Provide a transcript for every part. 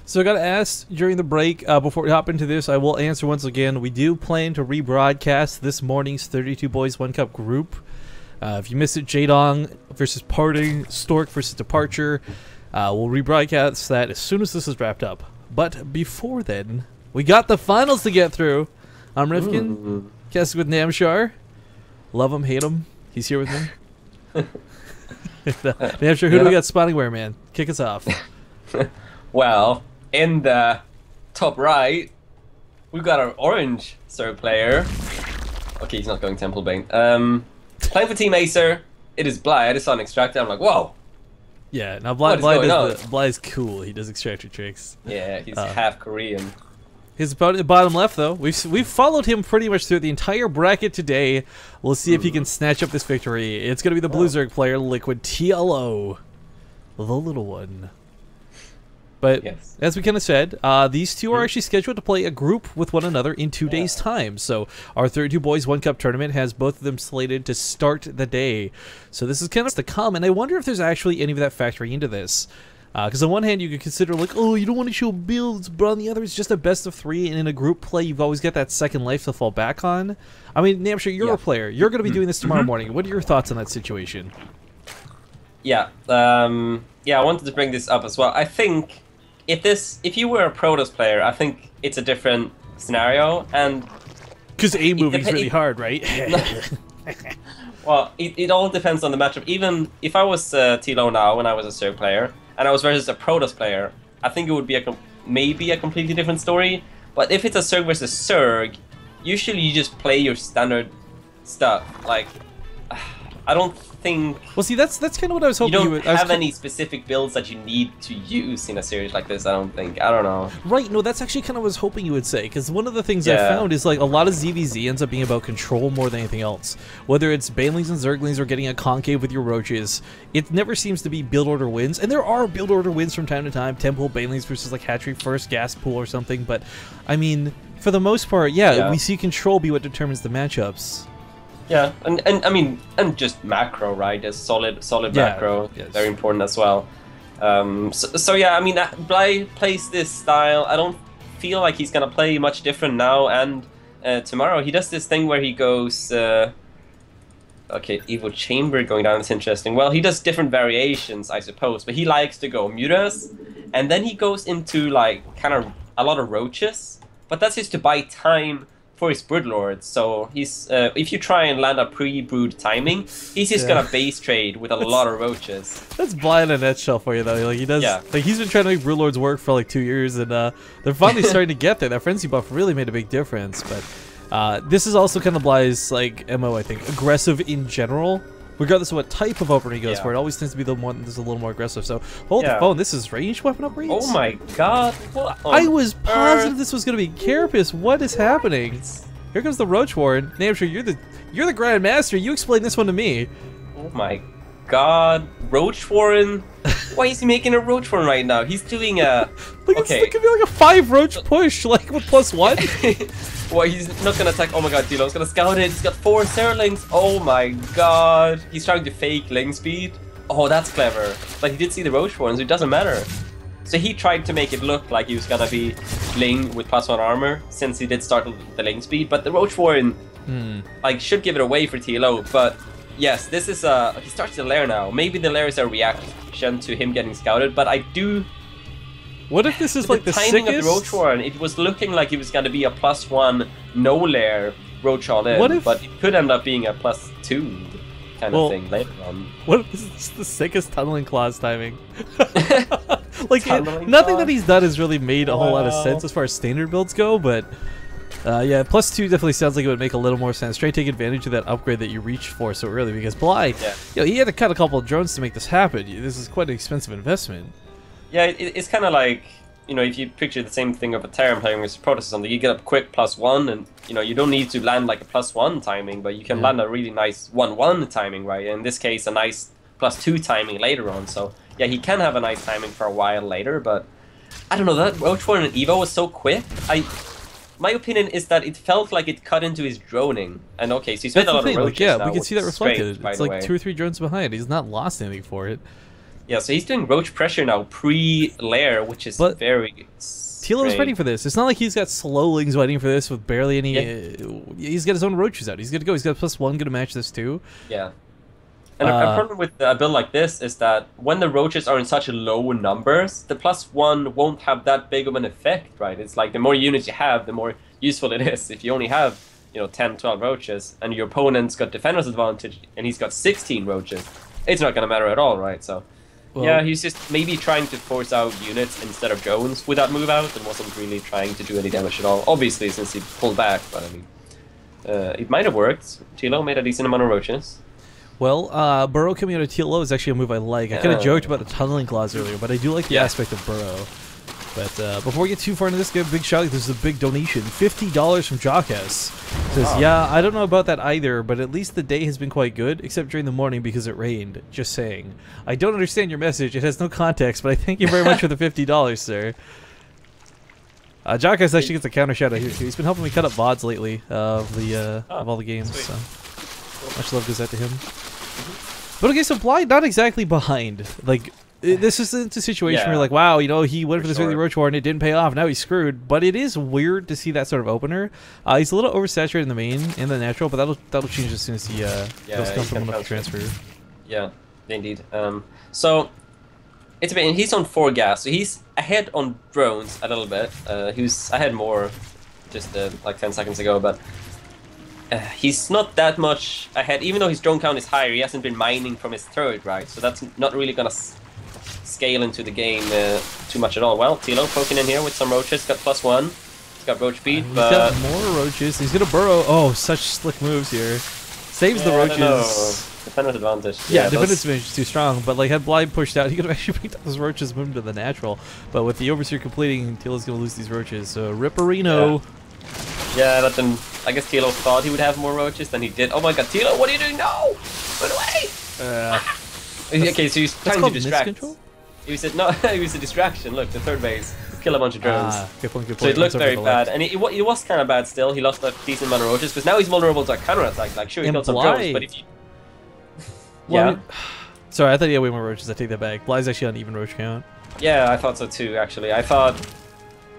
So I got asked during the break, before we hop into this, I will answer once again. We do plan to rebroadcast this morning's 32 Boys 1 Cup group. If you missed it, Jadong versus Parting, Stork versus Departure. We'll rebroadcast that as soon as this is wrapped up. But before then, we got the finals to get through. I'm Rifkin, casting with Namshar. Love him, hate him. He's here with me. Namshar, who do we got spotting where, man? Kick us off. Well, in the top right, we've got our orange Sir player. Okay, he's not going Temple Bane. Playing for Team Acer, it is Bly. I just saw an extractor. I'm like, whoa. Yeah, now Bly's cool. He does extractor tricks. Yeah, he's half Korean. His bottom left, though. We've followed him pretty much through the entire bracket today. We'll see if he can snatch up this victory. It's going to be the Blue Zerg player, Liquid TLO, the little one. But yes, as we kind of said, these two are actually scheduled to play a group with one another in 2 days' time. So our 32 Boys 1 Cup tournament has both of them slated to start the day. So this is kind of to come, and I wonder if there's actually any of that factoring into this. Because on one hand, you could consider like, oh, you don't want to show builds, but on the other, it's just a best of 3, and in a group play, you've always got that second life to fall back on. I mean, Namshar, you're a player. You're going to be doing this tomorrow morning. What are your thoughts on that situation? Yeah, I wanted to bring this up as well. I think if you were a Protoss player, I think it's a different scenario, and because A moving is really hard, right? Well, it all depends on the matchup. Even if I was TLO now, when I was a Zerg player, and I was versus a Protoss player, I think it would be maybe a completely different story. But if it's a Zerg versus Zerg, usually you just play your standard stuff. Like, I don't think... Well, see, that's kind of what I was hoping you would... You don't have any specific builds that you need to use in a series like this, I don't think. I don't know. Right, no, that's actually kind of what I was hoping you would say, because one of the things I found is, like, a lot of ZVZ ends up being about control more than anything else. Whether it's Banelings and Zerglings or getting a concave with your roaches, it never seems to be build order wins, and there are build order wins from time to time, Temple, Banelings versus, like, Hatchery First, Gas Pool or something, but, I mean, for the most part, we see control be what determines the matchups. Yeah, and I mean, and just macro, right? Is solid macro, very important as well. So yeah, I mean, Bly plays this style. I don't feel like he's gonna play much different now and tomorrow. He does this thing where he goes, okay, Evo Chamber going down is interesting. Well, he does different variations, I suppose, but he likes to go Mutas, and then he goes into like kind of a lot of roaches, but that's just to buy time for his Broodlord. So he's if you try and land a pre-brood timing, he's just gonna base trade with a lot of roaches. That's Bly in a nutshell for you, though. Like he does, like he's been trying to make Broodlords work for like 2 years, and they're finally starting to get there. That frenzy buff really made a big difference. But this is also kind of Bly's like MO, I think, aggressive in general. Regardless of what type of opener he goes for, it always tends to be the one that's a little more aggressive. So, hold the phone. This is ranged weapon upgrades? Oh my god. I was positive this was going to be Carapace. What is happening? Here comes the Roach Warren. Namshar, you're the Grand Master. You explain this one to me. Oh my god. Roach Warren? Why is he making a Roach Warren right now? He's doing a... Like, it's going to be like a 5 Roach push, like with +1. Well, he's not gonna attack. Oh my god, Tilo's gonna scout it. He's got 4 Zerlings. Oh my god. He's trying to fake Ling speed. Oh, that's clever. But he did see the Roach Warren, so it doesn't matter. So he tried to make it look like he was gonna be Ling with +1 armor, since he did start with the Ling speed. But the Roach Warren, like, should give it away for TLO. But yes, this is he starts the lair now. Maybe the lair is a reaction to him getting scouted, but I do... What if this is like the timing sickest? Of the Roach Warren, it was looking like it was going to be a +1 no lair Roach all in, but it could end up being a +2 kind of thing later on. What if this is the sickest tunneling claws timing? Like nothing that he's done has really made a whole lot of sense as far as standard builds go, but yeah, +2 definitely sounds like it would make a little more sense. Try to take advantage of that upgrade that you reached for so early, because Bly, you know, he had to cut a couple of drones to make this happen. This is quite an expensive investment. Yeah, it's kind of like, you know, if you picture the same thing of a Terran playing with Protoss or something, you get a quick +1, and, you know, you don't need to land like a +1 timing, but you can land a really nice 1-1 timing, right? In this case, a nice +2 timing later on. So, yeah, he can have a nice timing for a while later, but I don't know, that Roach Warren and Evo was so quick. My opinion is that it felt like it cut into his droning. And okay, so he spent a lot of roaches. Like, we can see that reflected. It's like 2 or 3 drones behind. He's not lost anything for it. Yeah, so he's doing roach pressure now pre-lair, which is very TLO's ready for this. It's not like he's got slowlings waiting for this with barely any... he's got his own roaches out. He's good to go. He's got +1 going to match this too. Yeah. And a problem with a build like this is that when the roaches are in such low numbers, the +1 won't have that big of an effect, right? It's like the more units you have, the more useful it is. If you only have, you know, 10, 12 roaches, and your opponent's got defender's advantage, and he's got 16 roaches, it's not going to matter at all, right? So, well, yeah, he's just maybe trying to force out units instead of drones with that move out, and wasn't really trying to do any damage at all. Obviously, since he pulled back, but I mean, it might have worked. TLO made a decent amount of roaches. Well, Burrow coming out of TLO is actually a move I like. I kind of joked about the tunneling clause earlier, but I do like the aspect of Burrow. But before we get too far into this, give a big shout out. This is a big donation. $50 from Jockus. Says, yeah, I don't know about that either, but at least the day has been quite good, except during the morning because it rained. Just saying. I don't understand your message. It has no context, but I thank you very much for the $50, sir. Jockus actually gets a counter shout out here. He's been helping me cut up VODs lately of all the games. So much love goes out to him. But okay, so Bly not exactly behind. Like, this isn't a situation where, like, wow, you know, he went for this early roach war and it didn't pay off. Now he's screwed. But it is weird to see that sort of opener. He's a little oversaturated in the main and the natural, but that'll change as soon as he feels comfortable enough to transfer. Yeah, indeed. So it's a bit. He's on 4 gas, so he's ahead on drones a little bit. He was ahead more just like 10 seconds ago, but. He's not that much ahead, even though his drone count is higher. He hasn't been mining from his third, right? So that's not really gonna scale into the game too much at all. Well, TLO poking in here with some roaches, got +1. He's got roach beat, but he's got more roaches. He's gonna burrow. Oh, such slick moves here. Saves the roaches. Defender's advantage. Yeah, defender's advantage is too strong. But like, had Bly pushed out, he could have actually picked up those roaches, moved to the natural. But with the overseer completing, TLO's gonna lose these roaches. So Ripperino. Yeah, that didn't. I guess TLO thought he would have more roaches than he did. Oh my god, TLO, what are you doing? No! Run away! Okay, so he's trying to distract. He said, no, it was a distraction. Look, the third base. Kill a bunch of drones. Good point, good point. So it looked very bad. And it was kind of bad still. He lost a decent amount of roaches, because now he's vulnerable to a counterattack. Like, sure, he killed some drones, but if you... Yeah. Sorry, I thought he had way more roaches. I take that back. Bly's actually on even roach count. Yeah, I thought so too, actually. I thought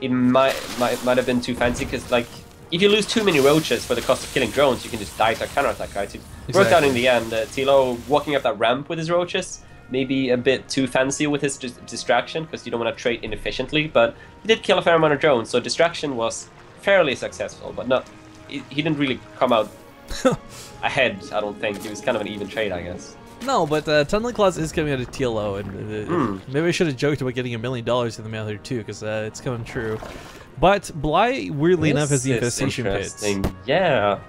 it might have been too fancy, because, like, if you lose too many roaches for the cost of killing drones, you can just die to a counterattack, right? So it worked out in the end. TLO walking up that ramp with his roaches, maybe a bit too fancy with his distraction, because you don't want to trade inefficiently, but he did kill a fair amount of drones, so distraction was fairly successful, but not. He didn't really come out ahead, I don't think. It was kind of an even trade, I guess. No, but Tunneling Claws is coming out of TLO, and maybe I should have joked about getting $1 million in the mail here too, because it's coming true. But Bly, weirdly enough, has the infestation pits. Yeah.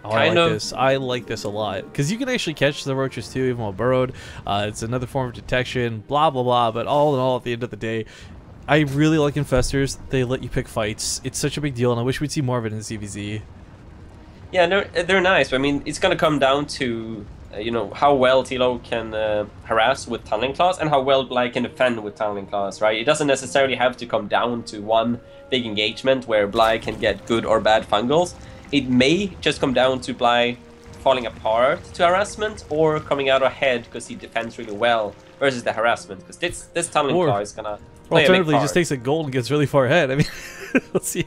Oh, I like this a lot, because you can actually catch the roaches too, even while burrowed. It's another form of detection, blah blah blah. But all in all, at the end of the day, I really like infestors. They let you pick fights. It's such a big deal, and I wish we'd see more of it in CVZ. Yeah, they're nice. I mean, it's gonna come down to you know, how well TLO can harass with Tunneling Claws and how well Bly can defend with Tunneling Claws, right? It doesn't necessarily have to come down to one big engagement where Bly can get good or bad fungals. It may just come down to Bly falling apart to harassment or coming out ahead because he defends really well versus the harassment, because this Tunneling Claw is gonna play alternatively, he just takes a gold and gets really far ahead. I mean, we'll see.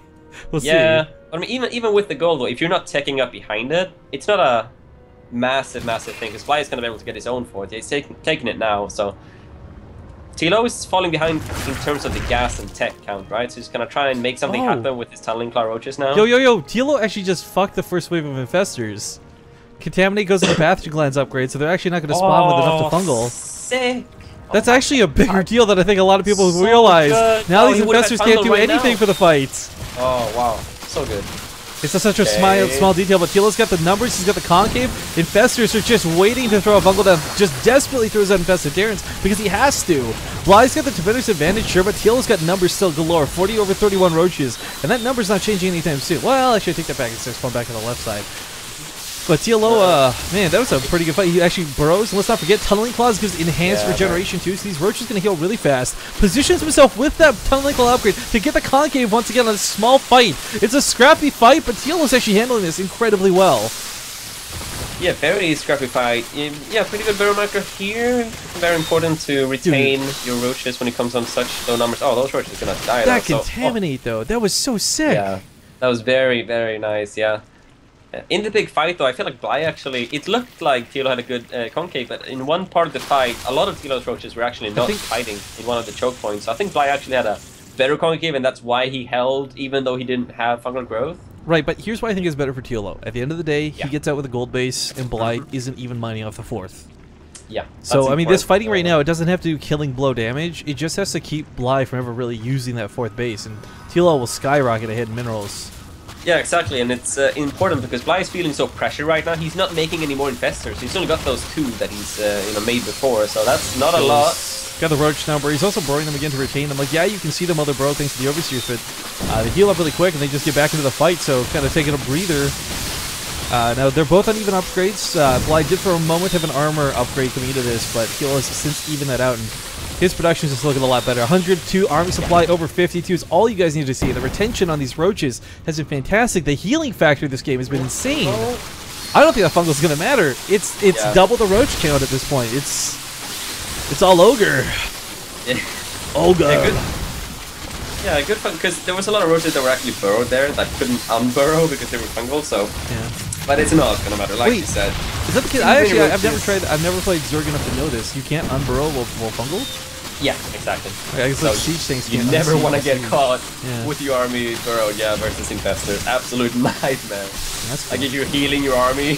We'll see. I mean, even with the gold, though, if you're not taking up behind it, it's not a massive thing, because Bly is going to be able to get his own for it. He's taking it now, so TLO is falling behind in terms of the gas and tech count, right? So he's going to try and make something happen with his Tunneling Claw roaches now. Yo, TLO actually just fucked the first wave of infestors. Contaminate goes into pathogen glands upgrade, so they're actually not going to spawn with enough to fungal. Sick! That's actually a bigger deal than I think a lot of people realize. Now these infestors can't do anything for the fights. Oh, wow. So good. It's such a small detail, but TLO's got the numbers, he's got the concave. Infestors are just waiting to throw a fungal down, just desperately throws out infested Terrans because he has to. Bly's got the defender's advantage, sure, but TLO's got numbers still galore, 40 over 31 roaches, and that number's not changing anytime soon. Well, actually, I take that back, it starts falling back on the left side. But TLO, man, that was a pretty good fight. He actually burrows, and let's not forget, Tunneling Claws gives enhanced regeneration too, so these roaches are going to heal really fast. Positions himself with that Tunneling Claw upgrade to get the concave once again on a small fight. It's a scrappy fight, but TLO's actually handling this incredibly well. Yeah, very scrappy fight. Yeah, pretty good barrel macro here. Very important to retain your roaches when it comes on such low numbers. Oh, those roaches are gonna die. That contaminate though, that was so sick. Yeah, that was very, very nice. Yeah. In the big fight though, I feel like Bly actually, it looked like TLO had a good concave, but in one part of the fight, a lot of TLO's roaches were actually not fighting in one of the choke points. So I think Bly actually had a better concave, and that's why he held, even though he didn't have fungal growth. Right, but here's why I think it's better for TLO. At the end of the day, he gets out with a gold base, and Bly isn't even mining off the 4th. Yeah. So, I mean, this fighting right now, it doesn't have to do killing blow damage. It just has to keep Bly from ever really using that 4th base, and TLO will skyrocket ahead in minerals. Yeah, exactly, and it's important because Bly is feeling so pressured right now. He's not making any more infestors. He's only got those 2 that he's made before, so that's not a lot. Got the roach number. He's also burrowing them again to retain them. Like, yeah, you can see them while they're burrow thanks to the overseers, but they heal up really quick and they just get back into the fight, so kind of taking a breather. Now, they're both uneven upgrades. Bly did for a moment have an armor upgrade coming into this, but TLO has since evened that out, and his production is just looking a lot better. 102 army supply over 52 is all you guys need to see. The retention on these roaches has been fantastic. The healing factor of this game has been insane. I don't think that fungal is going to matter. It's double the roach count at this point. It's all ogre. Yeah. Ogre. Yeah, good fun, because there was a lot of roaches that were actually burrowed there that couldn't unburrow because they were fungal, so... Yeah. But it's not gonna matter, like you said. Is that the case? I've never tried. I've never played Zerg enough to know this. You can't unburrow while fungal. Yeah, exactly. Okay, I guess so siege things. You never want to get caught with your army burrowed, versus infestors. Absolute nightmare. That's cool. Like if you're healing your army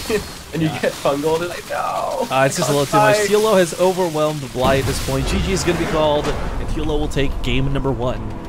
and you get fungal, it's like no. It's just a little too much. TLO has overwhelmed Bly at this point. GG is gonna be called, and TLO will take game number 1.